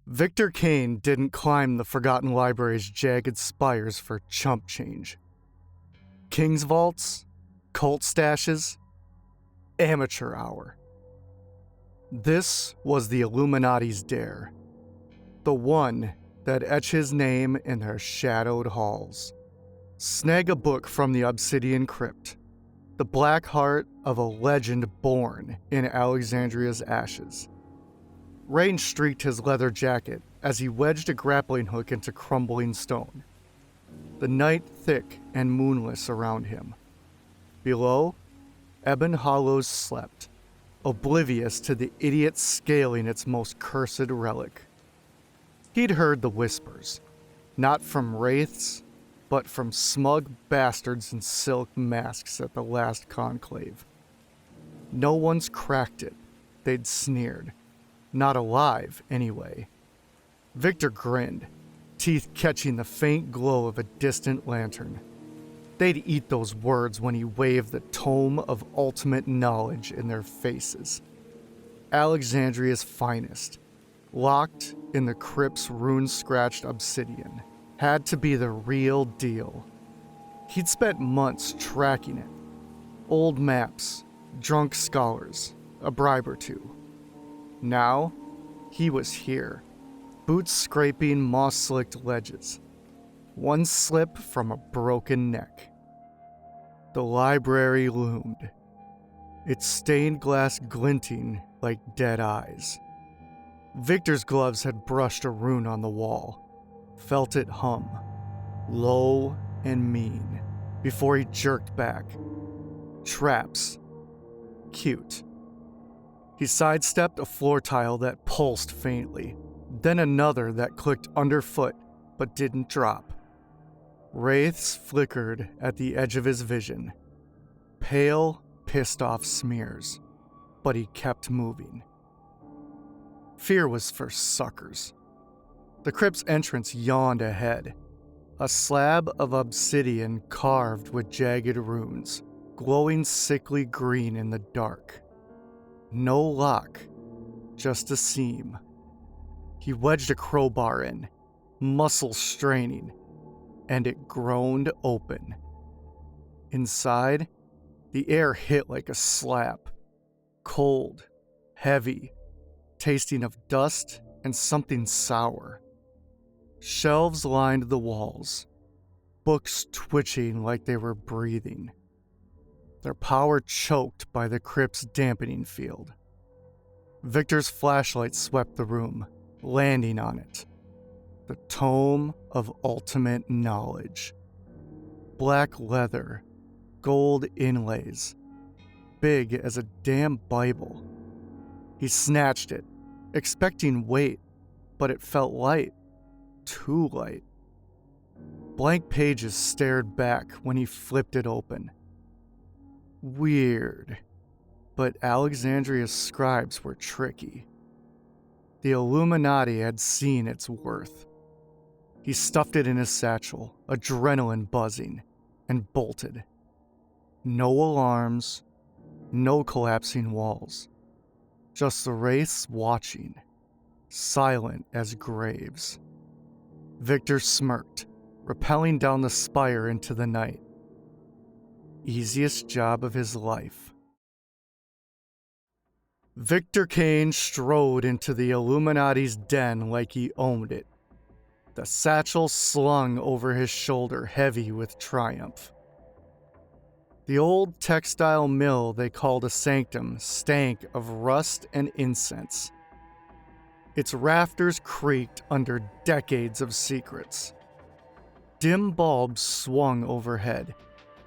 Victor Kane didn't climb the Forgotten Library's jagged spires for chump change. King's vaults, cult stashes, amateur hour. This was the Illuminati's dare, the one that etch his name in their shadowed halls. Snag a book from the Obsidian Crypt, the black heart of a legend born in Alexandria's ashes. Rain streaked his leather jacket as he wedged a grappling hook into crumbling stone. The night thick and moonless around him. Below, Ebon Hollows slept, oblivious to the idiot scaling its most cursed relic. He'd heard the whispers, not from wraiths, but from smug bastards in silk masks at the last conclave. No one's cracked it, they'd sneered. Not alive, anyway. Victor grinned, teeth catching the faint glow of a distant lantern. They'd eat those words when he waved the tome of ultimate knowledge in their faces. Alexandria's finest, locked in the crypt's rune-scratched obsidian, had to be the real deal. He'd spent months tracking it. Old maps, drunk scholars, a bribe or two. Now, he was here, boots scraping moss-slicked ledges. One slip from a broken neck. The library loomed, its stained glass glinting like dead eyes. Victor's gloves had brushed a rune on the wall, felt it hum, low and mean, before he jerked back. Traps. Cute. He sidestepped a floor tile that pulsed faintly, then another that clicked underfoot but didn't drop. Wraiths flickered at the edge of his vision. Pale, pissed-off smears, but he kept moving. Fear was for suckers. The crypt's entrance yawned ahead, a slab of obsidian carved with jagged runes, glowing sickly green in the dark. No lock, just a seam. He wedged a crowbar in, muscles straining, and it groaned open. Inside, the air hit like a slap. Cold, heavy, tasting of dust and something sour. Shelves lined the walls, books twitching like they were breathing. Their power choked by the crypt's dampening field. Victor's flashlight swept the room, landing on it. The Tome of Ultimate Knowledge. Black leather, gold inlays, big as a damn Bible. He snatched it, expecting weight, but it felt light, too light. Blank pages stared back when he flipped it open. Weird, but Alexandria's scribes were tricky. The Illuminati had seen its worth. He stuffed it in his satchel, adrenaline buzzing, and bolted. No alarms, no collapsing walls. Just the wraiths watching, silent as graves. Victor smirked, rappelling down the spire into the night. Easiest job of his life. Victor Kane strode into the Illuminati's den like he owned it, the satchel slung over his shoulder heavy with triumph. The old textile mill they called a sanctum stank of rust and incense. Its rafters creaked under decades of secrets. Dim bulbs swung overhead,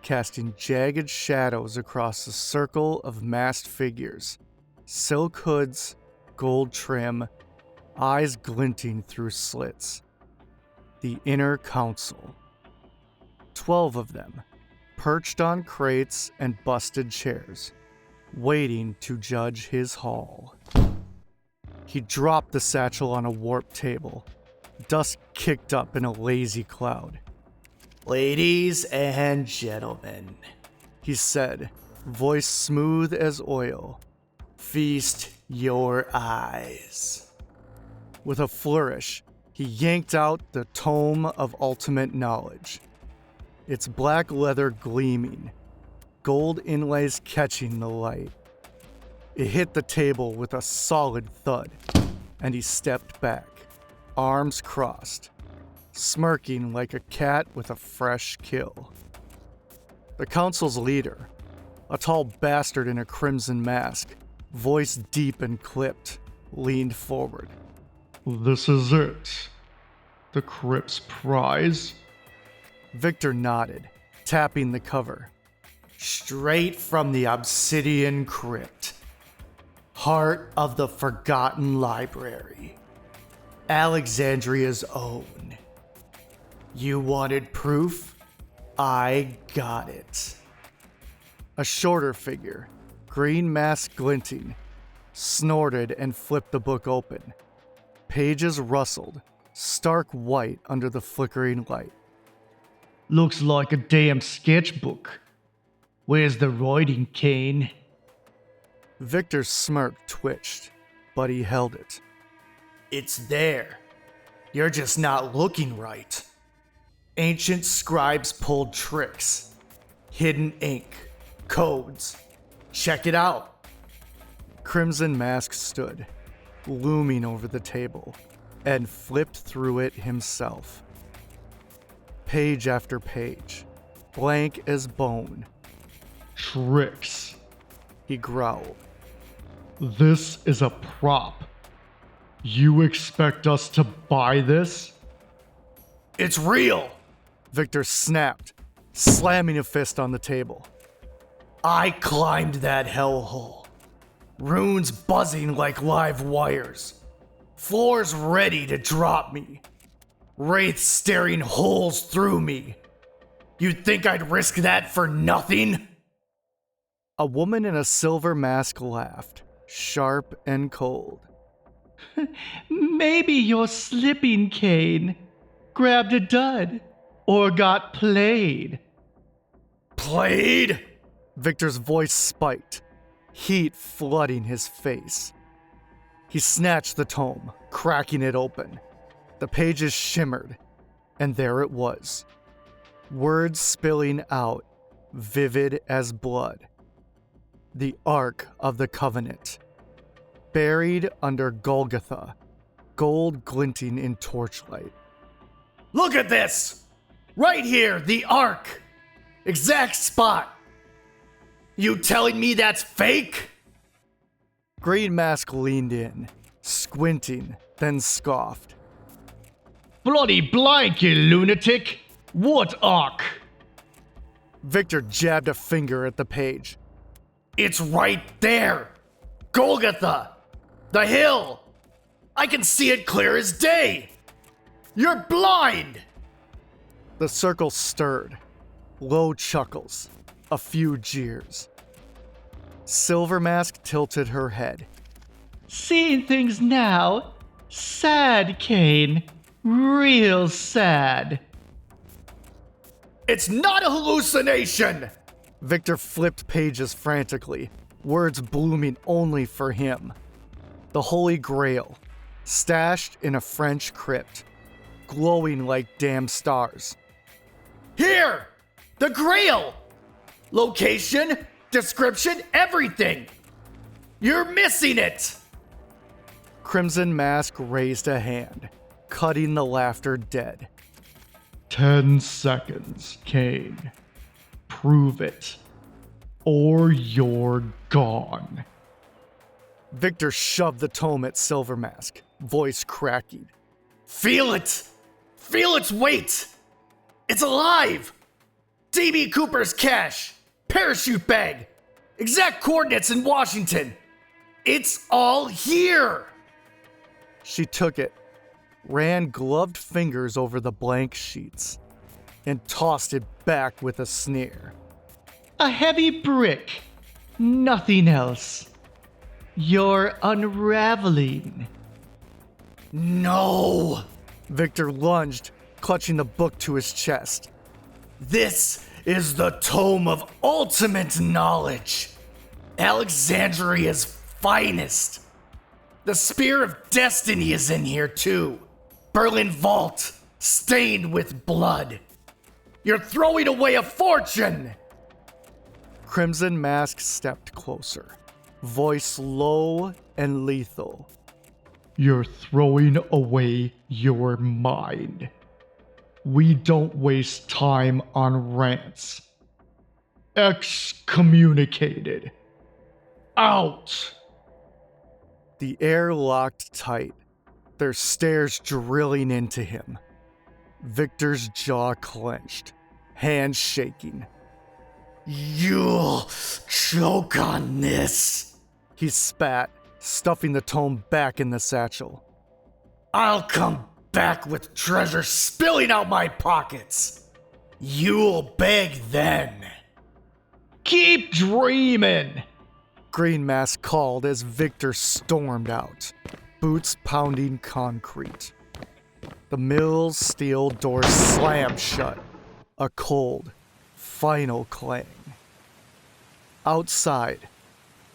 casting jagged shadows across the circle of masked figures, silk hoods, gold trim, eyes glinting through slits. The Inner Council. 12 of them, perched on crates and busted chairs, waiting to judge his haul. He dropped the satchel on a warped table. Dust kicked up in a lazy cloud. Ladies and gentlemen, He said, voice smooth as oil. feast your eyes. With a flourish, he yanked out the Tome of Ultimate Knowledge. Its black leather gleaming, gold inlays catching the light. It hit the table with a solid thud, and he stepped back, arms crossed, smirking like a cat with a fresh kill. The council's leader, a tall bastard in a crimson mask, voice deep and clipped, leaned forward. This is it. The Crypt's prize? Victor nodded, tapping the cover. Straight from the Obsidian Crypt. Heart of the Forgotten Library. Alexandria's own. You wanted proof? I got it. A shorter figure, green mask glinting, snorted and flipped the book open. Pages rustled, stark white under the flickering light. Looks like a damn sketchbook. Where's the writing, Kane? Victor's smirk twitched, but he held it. It's there. You're just not looking right. Ancient scribes pulled tricks. Hidden ink. Codes. Check it out. Crimson Mask stood, looming over the table, and flipped through it himself. Page after page, blank as bone. Tricks. He growled. This is a prop. You expect us to buy this? It's real! Victor snapped, slamming a fist on the table. I climbed that hellhole. Runes buzzing like live wires. Floors ready to drop me. Wraiths staring holes through me. You'd think I'd risk that for nothing? A woman in a silver mask laughed, sharp and cold. Maybe you're slipping, Kane. Grabbed a dud. Or got played. Played? Victor's voice spiked, heat flooding his face. He snatched the tome, cracking it open. The pages shimmered, and there it was. Words spilling out, vivid as blood. The Ark of the Covenant. Buried under Golgotha, gold glinting in torchlight. Look at this! Right here, the Ark! Exact spot! You telling me that's fake? Green Mask leaned in, squinting, then scoffed. Bloody blank, you lunatic! What ark? Victor jabbed a finger at the page. It's right there! Golgotha! The hill! I can see it clear as day! You're blind! The circle stirred. Low chuckles. A few jeers. Silver Mask tilted her head. Seeing things now? Sad, Kane. Real sad. It's not a hallucination! Victor flipped pages frantically, words blooming only for him. The Holy Grail, stashed in a French crypt, glowing like damn stars. Here! The Grail! Location, description, everything! You're missing it! Crimson Mask raised a hand, cutting the laughter dead. 10 seconds, Kane. Prove it. Or you're gone. Victor shoved the tome at Silver Mask, voice cracking. Feel it! Feel its weight! It's alive! D.B. Cooper's cache! Parachute bag! Exact coordinates in Washington! It's all here! She took it, ran gloved fingers over the blank sheets, and tossed it back with a sneer. A heavy brick. Nothing else. You're unraveling. No! Victor lunged, clutching the book to his chest. This is the Tome of Ultimate Knowledge! Alexandria's finest! The Spear of Destiny is in here too. Berlin Vault, stained with blood. You're throwing away a fortune! Crimson Mask stepped closer, voice low and lethal. You're throwing away your mind. We don't waste time on rants. Excommunicated. Out! The air locked tight, their stares drilling into him. Victor's jaw clenched, hands shaking. You'll choke on this. He spat, stuffing the tome back in the satchel. I'll come back with treasure spilling out my pockets. You'll beg then. Keep dreaming! Green Mask called as Victor stormed out, boots pounding concrete. The mill's steel door slammed shut, a cold, final clang. Outside,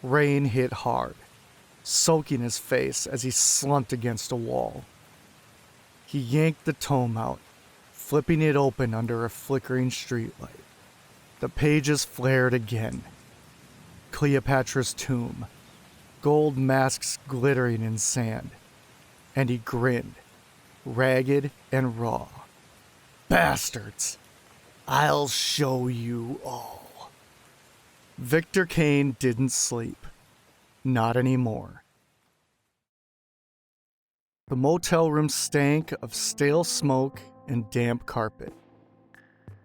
rain hit hard, soaking his face as he slumped against a wall. He yanked the tome out, flipping it open under a flickering streetlight. The pages flared again. Cleopatra's tomb, gold masks glittering in sand, and he grinned, ragged and raw. Bastards! I'll show you all. Victor Kane didn't sleep. Not anymore. The motel room stank of stale smoke and damp carpet.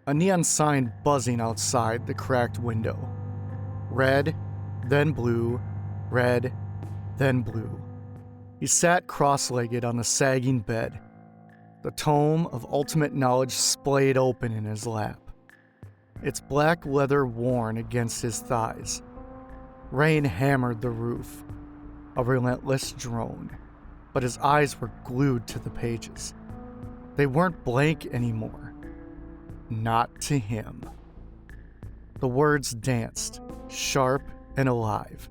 A neon sign buzzing outside the cracked window. Red, then blue, red, then blue. He sat cross-legged on the sagging bed, the tome of ultimate knowledge splayed open in his lap, its black leather worn against his thighs. Rain hammered the roof, a relentless drone, but his eyes were glued to the pages. They weren't blank anymore. Not to him. The words danced, sharp and alive.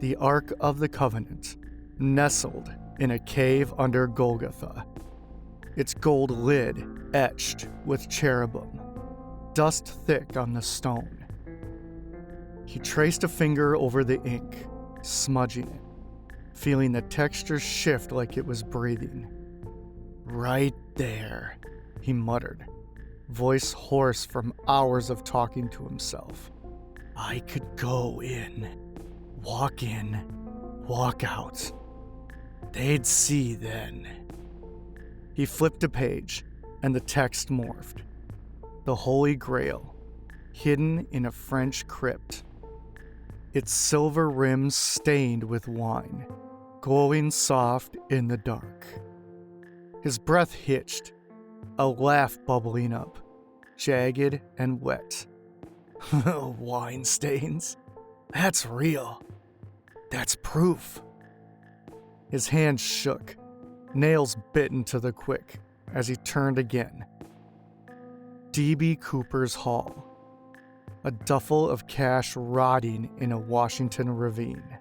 The Ark of the Covenant, nestled in a cave under Golgotha, its gold lid etched with cherubim, dust thick on the stone. He traced a finger over the ink, smudging it, feeling the texture shift like it was breathing. Right there, he muttered, voice hoarse from hours of talking to himself. I could go in, walk out. They'd see then. He flipped a page, and the text morphed. The Holy Grail, hidden in a French crypt. Its silver rims stained with wine, glowing soft in the dark. His breath hitched, a laugh bubbling up, jagged and wet. Wine stains? That's real. That's proof. His hands shook, nails bit into the quick as he turned again. D.B. Cooper's Hall. A duffel of cash rotting in a Washington ravine.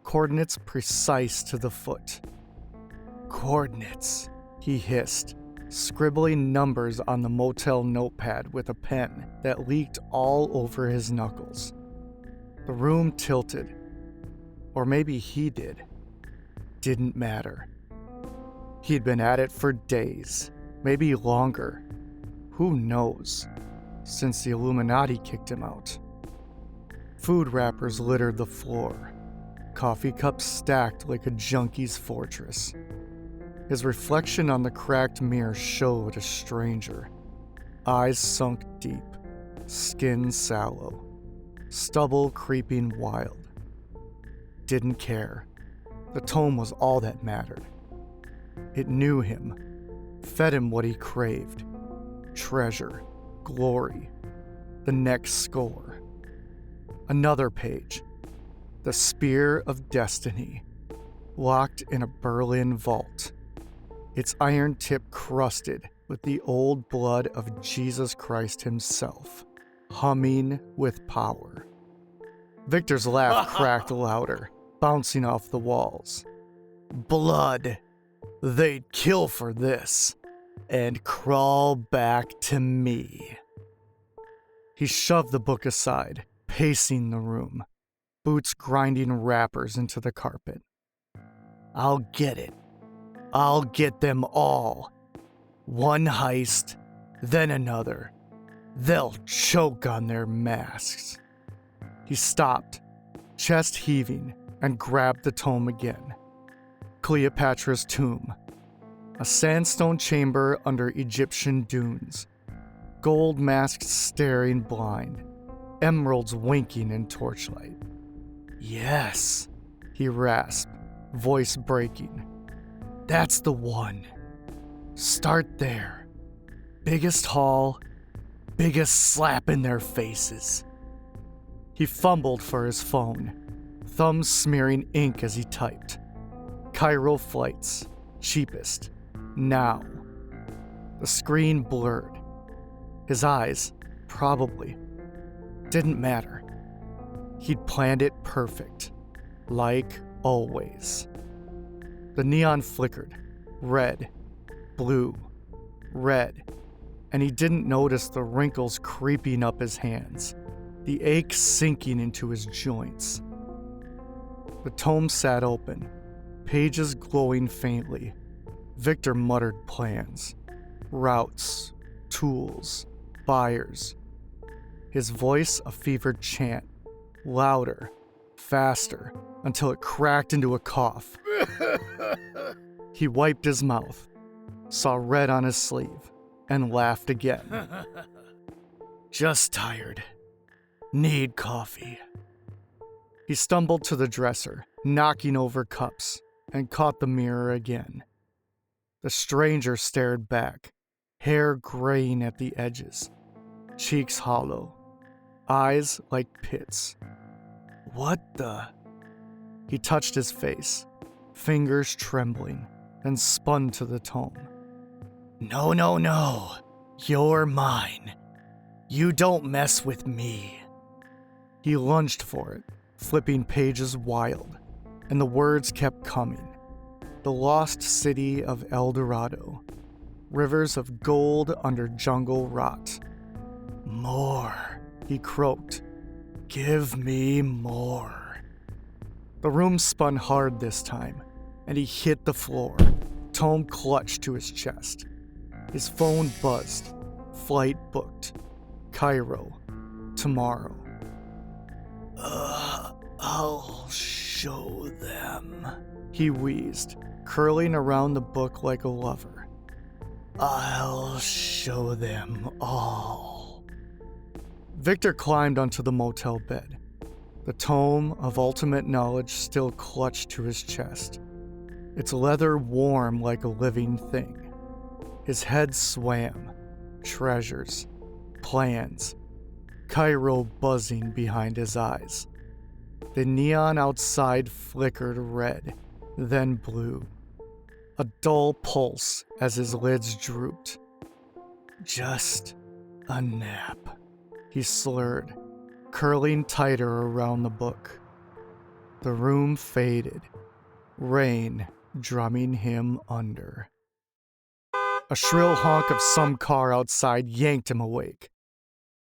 Coordinates precise to the foot. Coordinates, he hissed, scribbling numbers on the motel notepad with a pen that leaked all over his knuckles. The room tilted. Or maybe he did. Didn't matter. He'd been at it for days, maybe longer. Who knows? Since the Illuminati kicked him out. Food wrappers littered the floor. Coffee cups stacked like a junkie's fortress. His reflection on the cracked mirror showed a stranger. Eyes sunk deep, skin sallow, stubble creeping wild. Didn't care. The tome was all that mattered. It knew him, fed him what he craved. Treasure, glory, the next score. Another page. The Spear of Destiny, locked in a Berlin vault. Its iron tip crusted with the old blood of Jesus Christ himself, humming with power. Victor's laugh cracked louder, bouncing off the walls. Blood. They'd kill for this and crawl back to me. He shoved the book aside, pacing the room, boots grinding wrappers into the carpet. I'll get it. I'll get them all. One heist, then another. They'll choke on their masks. He stopped, chest heaving, and grabbed the tome again. Cleopatra's Tomb. A sandstone chamber under Egyptian dunes. Gold masks staring blind. Emeralds winking in torchlight. Yes, he rasped, voice breaking. That's the one. Start there. Biggest haul, biggest slap in their faces. He fumbled for his phone, thumbs smearing ink as he typed. Cairo flights, cheapest, now. The screen blurred. His eyes, probably. Didn't matter. He'd planned it perfect, like always. The neon flickered, red, blue, red, and he didn't notice the wrinkles creeping up his hands, the ache sinking into his joints. The tome sat open, pages glowing faintly. Victor muttered plans, routes, tools, buyers. His voice a fevered chant, louder, faster, until it cracked into a cough. He wiped his mouth, saw red on his sleeve, and laughed again. Just tired. Need coffee. He stumbled to the dresser, knocking over cups, and caught the mirror again. The stranger stared back, hair graying at the edges, cheeks hollow, eyes like pits. What the? He touched his face, fingers trembling, then spun to the tome. No, no, no. You're mine. You don't mess with me. He lunged for it, flipping pages wild, and the words kept coming. The lost city of El Dorado. Rivers of gold under jungle rot. More, he croaked. Give me more. The room spun hard this time, and he hit the floor, tome clutched to his chest. His phone buzzed. Flight booked. Cairo. Tomorrow. I'll show them, he wheezed, curling around the book like a lover. I'll show them all. Victor climbed onto the motel bed, the tome of ultimate knowledge still clutched to his chest, its leather warm like a living thing. His head swam. Treasures. Plans. Cairo buzzing behind his eyes. The neon outside flickered red, then blue. A dull pulse as his lids drooped. Just a nap, he slurred, curling tighter around the book. The room faded, rain drumming him under. A shrill honk of some car outside yanked him awake.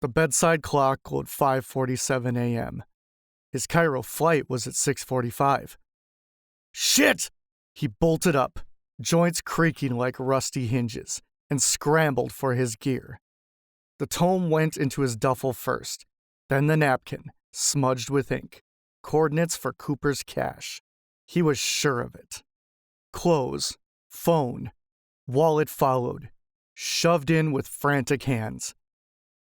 The bedside clock glowed 5:47 a.m. His Cairo flight was at 6:45. Shit! He bolted up, joints creaking like rusty hinges, and scrambled for his gear. The tome went into his duffel first, then the napkin, smudged with ink. Coordinates for Cooper's cache. He was sure of it. Clothes, phone, wallet followed, shoved in with frantic hands.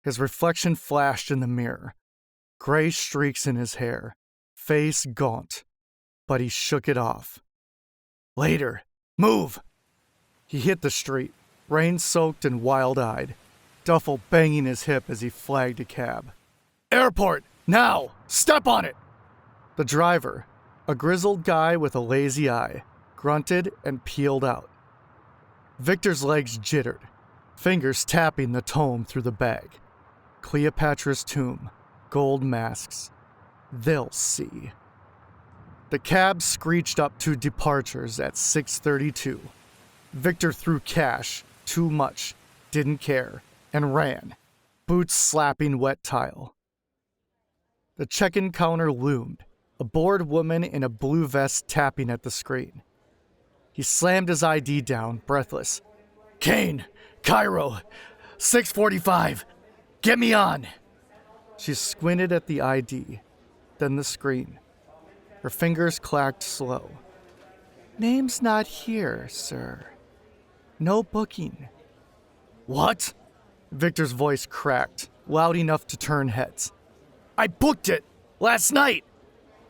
His reflection flashed in the mirror. Gray streaks in his hair, face gaunt, but he shook it off. Later, move! He hit the street, rain-soaked and wild-eyed, duffel banging his hip as he flagged a cab. Airport! Now! Step on it! The driver, a grizzled guy with a lazy eye, grunted and peeled out. Victor's legs jittered, fingers tapping the tome through the bag. Cleopatra's Tomb, gold masks. They'll see. The cab screeched up to departures at 6:32. Victor threw cash, too much, didn't care, and ran, boots slapping wet tile. The check-in counter loomed, a bored woman in a blue vest tapping at the screen. He slammed his ID down, breathless. Kane, Cairo, 6:45. Get me on. She squinted at the ID, then the screen. Her fingers clacked slow. Name's not here, sir. No booking. What? Victor's voice cracked, loud enough to turn heads. I booked it last night.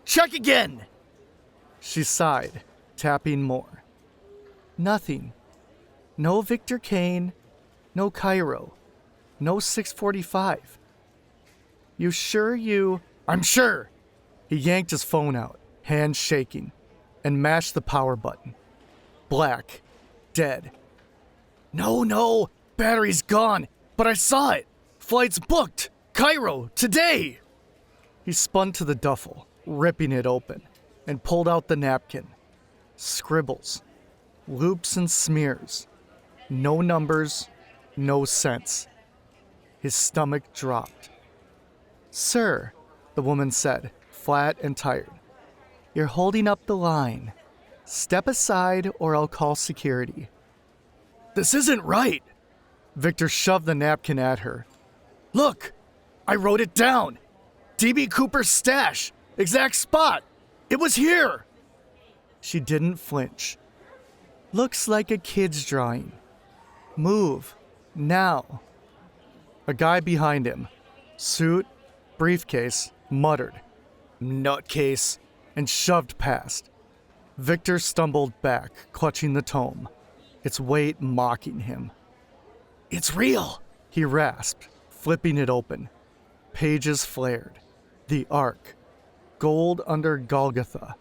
Check again. She sighed, tapping more. Nothing. No Victor Kane, no Cairo, no 6:45. You sure you... I'm sure. He yanked his phone out, hands shaking, and mashed the power button. Black. Dead. No, battery's gone, but I saw it. Flight's booked. Cairo, today. He spun to the duffel, ripping it open, and pulled out the napkin. Scribbles. Loops and smears. No numbers, no cents. His stomach dropped. Sir, the woman said, flat and tired. You're holding up the line. Step aside or I'll call security. This isn't right. Victor shoved the napkin at her. Look, I wrote it down. D.B. Cooper's stash. Exact spot. It was here. She didn't flinch. Looks like a kid's drawing. Move. Now. A guy behind him, suit, briefcase, muttered, nutcase, and shoved past. Victor stumbled back, clutching the tome, its weight mocking him. It's real, he rasped, flipping it open. Pages flared. The Ark. Gold under Golgotha.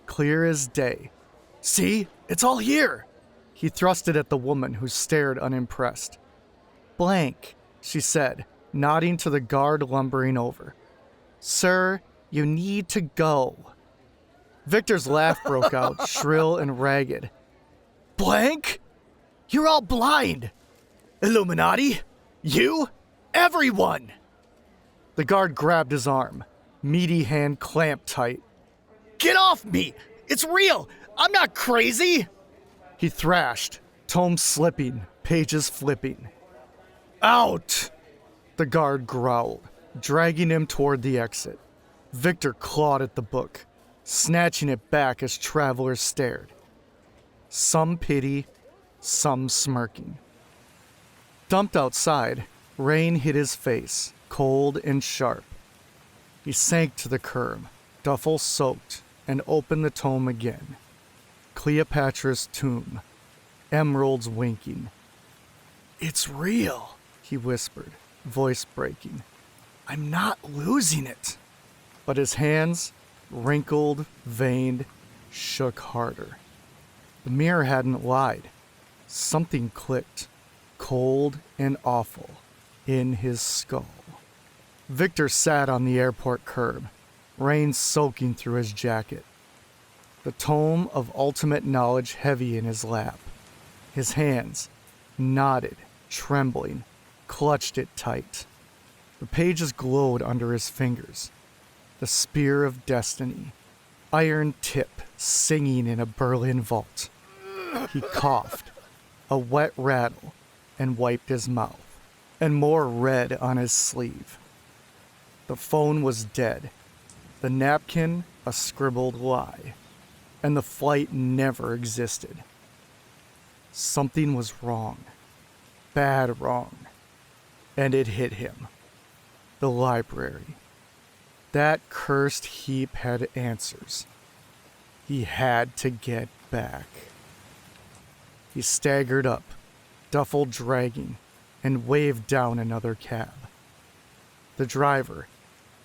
Clear as day. See? It's all here. He thrust it at the woman, who stared unimpressed. Blank, she said, nodding to the guard lumbering over. Sir, you need to go. Victor's laugh broke out, shrill and ragged. Blank? You're all blind. Illuminati? You? Everyone! The guard grabbed his arm, meaty hand clamped tight. Get off me! It's real! I'm not crazy! He thrashed, tome slipping, pages flipping. Out! The guard growled, dragging him toward the exit. Victor clawed at the book, snatching it back as travelers stared. Some pity, some smirking. Dumped outside, rain hit his face, cold and sharp. He sank to the curb, duffel soaked, and opened the tome again. Cleopatra's tomb, emeralds winking. It's real, he whispered, voice breaking. I'm not losing it. But his hands, wrinkled, veined, shook harder. The mirror hadn't lied. Something clicked, cold and awful, in his skull. Victor sat on the airport curb, rain soaking through his jacket. The tome of ultimate knowledge heavy in his lap. His hands, knotted, trembling, clutched it tight. The pages glowed under his fingers. The spear of destiny, iron tip singing in a Berlin vault. He coughed, a wet rattle, and wiped his mouth, and more red on his sleeve. The phone was dead, the napkin a scribbled lie, and the flight never existed. Something was wrong, bad wrong, and it hit him. The library. That cursed heap had answers. He had to get back. He staggered up, duffel dragging, and waved down another cab. The driver,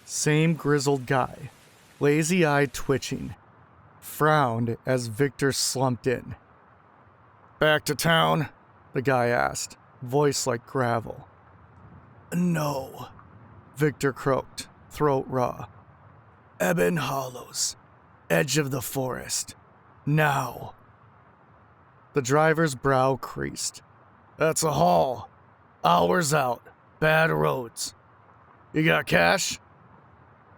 same grizzled guy, lazy-eyed twitching, frowned as Victor slumped in. Back to town? The guy asked, voice like gravel. No, Victor croaked, throat raw. Ebon Hollows. Edge of the forest. Now. The driver's brow creased. That's a haul. Hours out. Bad roads. You got cash?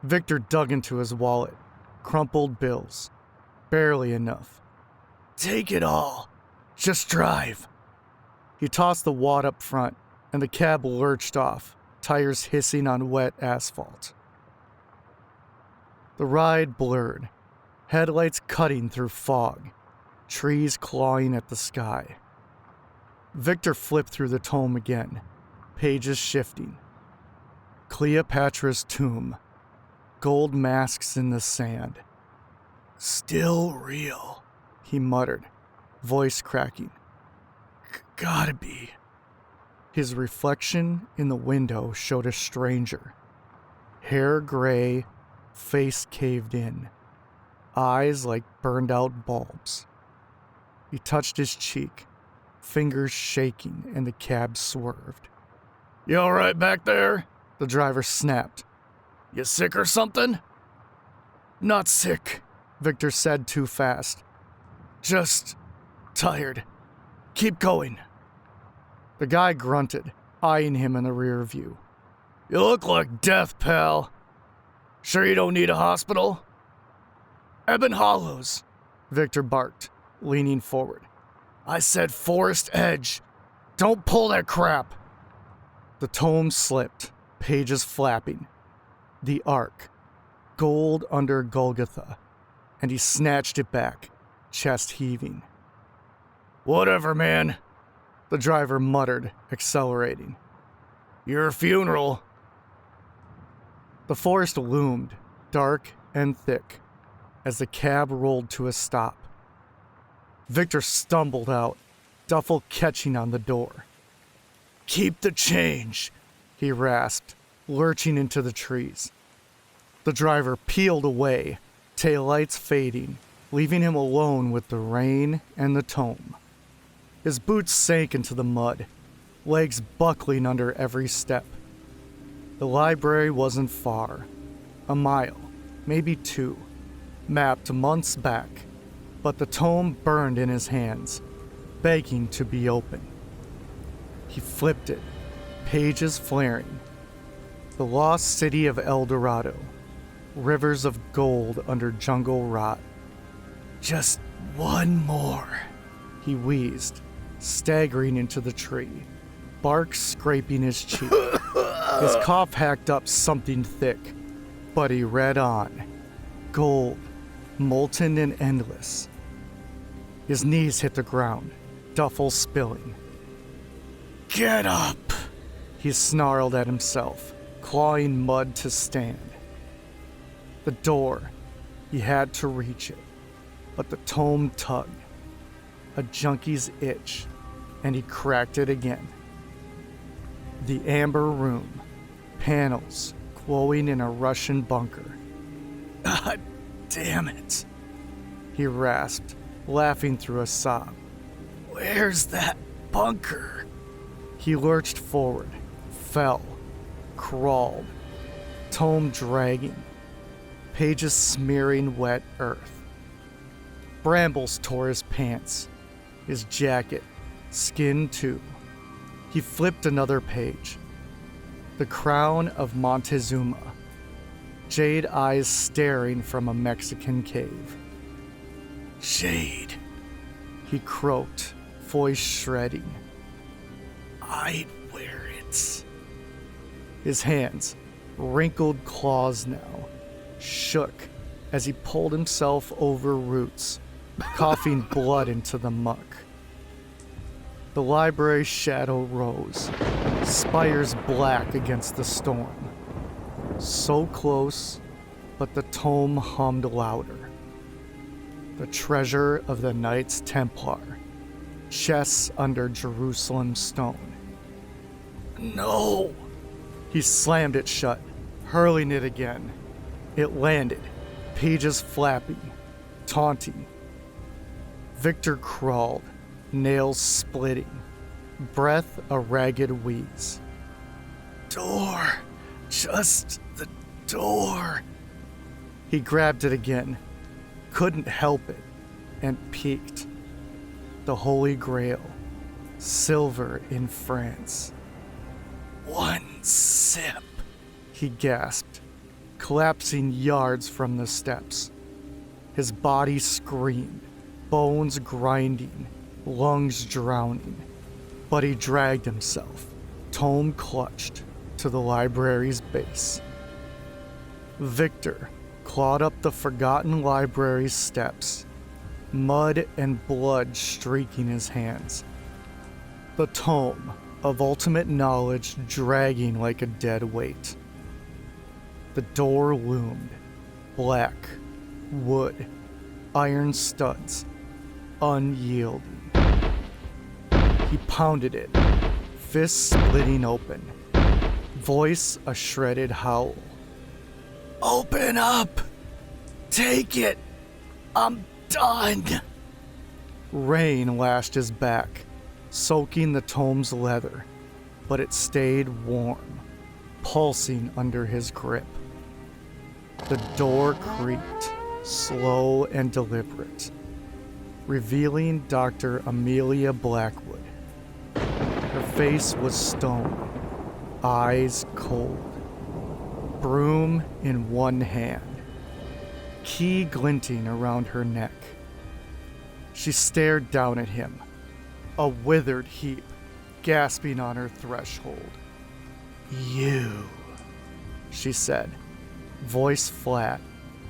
Victor dug into his wallet. Crumpled bills. Barely enough. Take it all. Just drive. He tossed the wad up front, and the cab lurched off, tires hissing on wet asphalt. The ride blurred, headlights cutting through fog, trees clawing at the sky. Victor flipped through the tome again, pages shifting. Cleopatra's tomb, gold masks in the sand. Still real, he muttered, voice cracking. Gotta be. His reflection in the window showed a stranger. Hair gray, face caved in, eyes like burned out bulbs. He touched his cheek, fingers shaking, and the cab swerved. You all right back there? The driver snapped. You sick or something? Not sick, Victor said too fast. Just tired. Keep going. The guy grunted, eyeing him in the rear view. You look like death, pal. Sure you don't need a hospital? Ebon Hollows, Victor barked, leaning forward. I said forest edge. Don't pull that crap. The tome slipped, pages flapping. The Ark, gold under Golgotha, and he snatched it back, chest heaving. Whatever, man, the driver muttered, accelerating. Your funeral. The forest loomed, dark and thick, as the cab rolled to a stop. Victor stumbled out, duffel catching on the door. Keep the change, he rasped, lurching into the trees. The driver peeled away, taillights fading, leaving him alone with the rain and the tome. His boots sank into the mud, legs buckling under every step. The library wasn't far. A mile, maybe 2, mapped months back, but the tome burned in his hands, begging to be opened. He flipped it, pages flaring. The lost city of El Dorado, rivers of gold under jungle rot. Just one more, he wheezed, staggering into the tree, bark scraping his cheek. His cough hacked up something thick, but he read on. Gold, molten and endless. His knees hit the ground, duffel spilling. Get up, he snarled at himself, clawing mud to stand. The door, he had to reach it, but the tome tugged. A junkie's itch, and he cracked it again. The amber room, panels glowing in a Russian bunker. God damn it, he rasped, laughing through a sob. Where's that bunker? He lurched forward, fell, crawled, tome dragging, pages smearing wet earth. Brambles tore his pants, his jacket, skin too. He flipped another page. The crown of Montezuma, jade eyes staring from a Mexican cave. Jade, he croaked, voice shredding. I'd wear it. His hands, wrinkled claws now, shook as he pulled himself over roots, coughing blood into the muck. The library shadow rose, spires black against the storm. So close, but the tome hummed louder. The treasure of the Knights Templar, chests under Jerusalem stone. No! He slammed it shut, hurling it again. It landed, pages flapping, taunting. Victor crawled, nails splitting, breath a ragged wheeze. Door! Just the door! He grabbed it again, couldn't help it, and peeked. The Holy Grail, silver in France. One sip, he gasped, collapsing yards from the steps. His body screamed, bones grinding, lungs drowning. But he dragged himself, tome clutched, to the library's base. Victor clawed up the forgotten library's steps, mud and blood streaking his hands. The tome of ultimate knowledge dragging like a dead weight. The door loomed, black, wood, iron studs, unyielding. He pounded it, fists splitting open, voice a shredded howl. Open up! Take it! I'm done! Rain lashed his back, soaking the tome's leather, but it stayed warm, pulsing under his grip. The door creaked, slow and deliberate, revealing Dr. Amelia Blackwood. Her face was stone, eyes cold, broom in one hand, key glinting around her neck. She stared down at him, a withered heap gasping on her threshold. "You," she said, voice flat,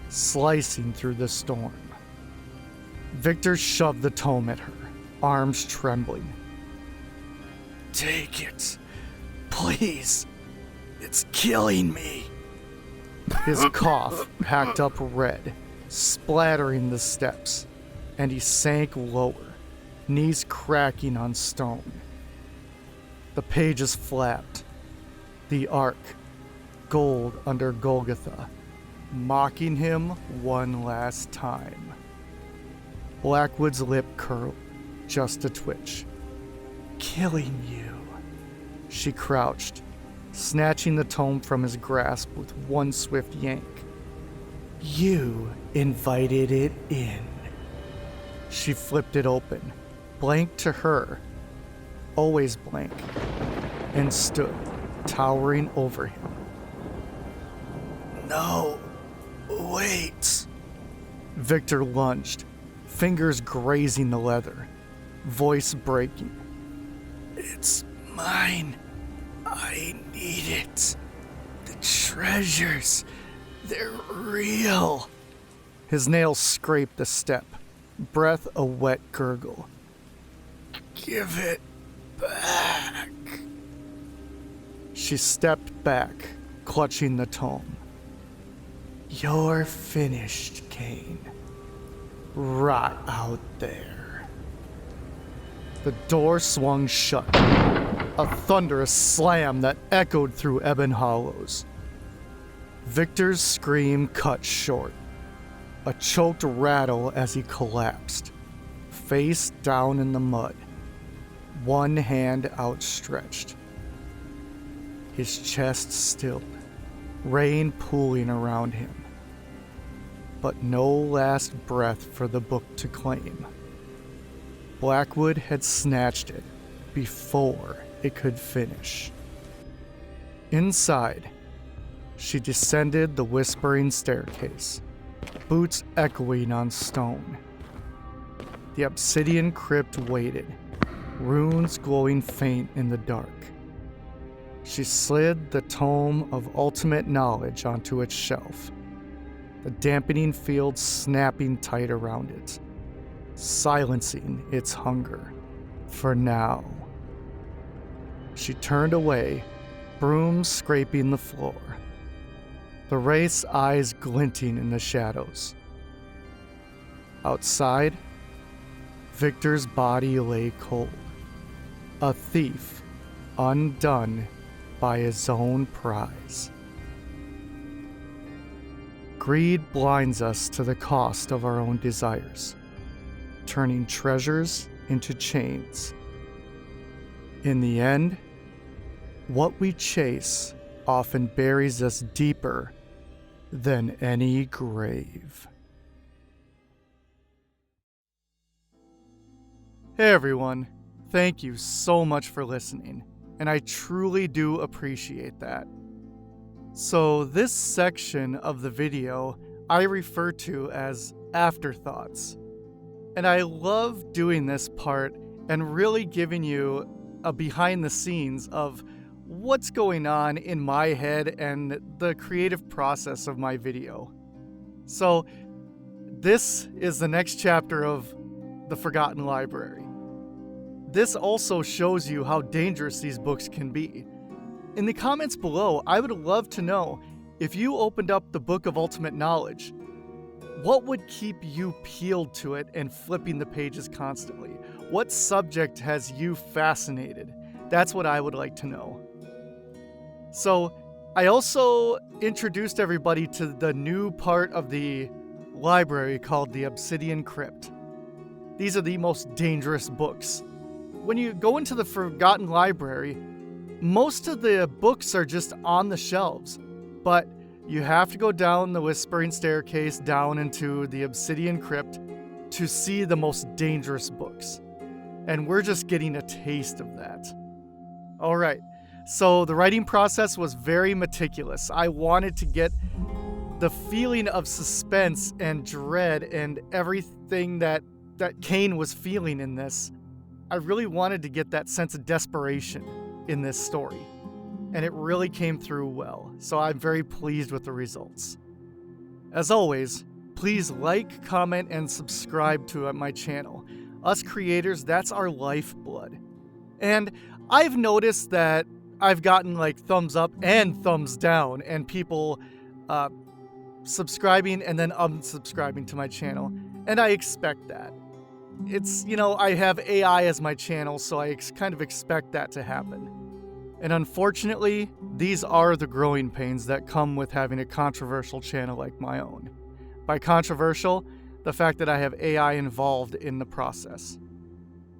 slicing through the storm. Victor shoved the tome at her, arms trembling. Take it, please. It's killing me. His cough packed up red, splattering the steps, and he sank lower, knees cracking on stone. The pages flapped. The Ark, gold under Golgotha, mocking him one last time. Blackwood's lip curled, just a twitch. "Killing you." She crouched, snatching the tome from his grasp with one swift yank. "You invited it in." She flipped it open, blank to her, always blank, and stood, towering over him. No, wait. Victor lunged, fingers grazing the leather, voice breaking. It's mine. I need it. The treasures, they're real. His nails scraped the step, breath a wet gurgle. Give it back. She stepped back, clutching the tome. "You're finished, Kane. Rot out there." The door swung shut, a thunderous slam that echoed through ebon hollows. Victor's scream cut short, a choked rattle as he collapsed, face down in the mud, one hand outstretched. His chest stilled, rain pooling around him, but no last breath for the book to claim. Blackwood had snatched it before it could finish. Inside, she descended the whispering staircase, boots echoing on stone. The obsidian crypt waited, runes glowing faint in the dark. She slid the tome of ultimate knowledge onto its shelf, the dampening field snapping tight around it, silencing its hunger, for now. She turned away, broom scraping the floor, the wraith's eyes glinting in the shadows. Outside, Victor's body lay cold, a thief undone by his own prize. Greed blinds us to the cost of our own desires, turning treasures into chains. In the end, what we chase often buries us deeper than any grave. Hey everyone, thank you so much for listening, and I truly do appreciate that. So, this section of the video I refer to as afterthoughts. And I love doing this part and really giving you a behind the scenes of what's going on in my head and the creative process of my video. So, this is the next chapter of The Forgotten Library. This also shows you how dangerous these books can be. In the comments below, I would love to know, if you opened up the Book of Ultimate Knowledge, what would keep you peeled to it and flipping the pages constantly? What subject has you fascinated? That's what I would like to know. So, I also introduced everybody to the new part of the library called the Obsidian Crypt. These are the most dangerous books. When you go into the Forgotten Library, most of the books are just on the shelves, but you have to go down the Whispering Staircase down into the Obsidian Crypt to see the most dangerous books. And we're just getting a taste of that. Alright, so the writing process was very meticulous. I wanted to get the feeling of suspense and dread and everything that Kane was feeling in this. I really wanted to get that sense of desperation in this story, and it really came through well, so I'm very pleased with the results. As always, please like, comment, and subscribe to my channel. Us creators, that's our lifeblood. And I've noticed that I've gotten like thumbs up and thumbs down, and people subscribing and then unsubscribing to my channel, and I expect that. It's, I have AI as my channel, so I kind of expect that to happen. And unfortunately, these are the growing pains that come with having a controversial channel like my own. By controversial, the fact that I have AI involved in the process.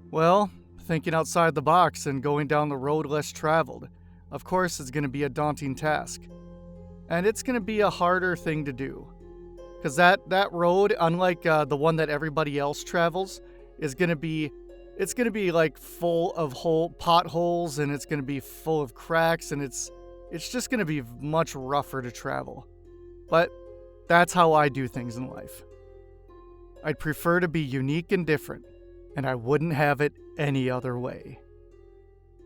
Well, thinking outside the box and going down the road less traveled, of course, is going to be a daunting task. And it's going to be a harder thing to do. Because that road, unlike the one that everybody else travels, is going to be, it's going to be like full of potholes, and it's going to be full of cracks, and it's just going to be much rougher to travel. But that's how I do things in life. I'd prefer to be unique and different, and I wouldn't have it any other way.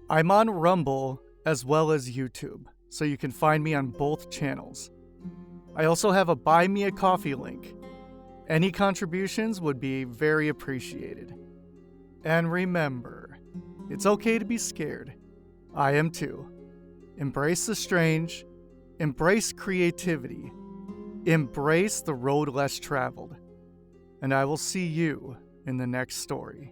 I'm on Rumble as well as YouTube, so you can find me on both channels. I also have a Buy Me a Coffee link. Any contributions would be very appreciated. And remember, it's okay to be scared. I am too. Embrace the strange, embrace creativity, embrace the road less traveled. And I will see you in the next story.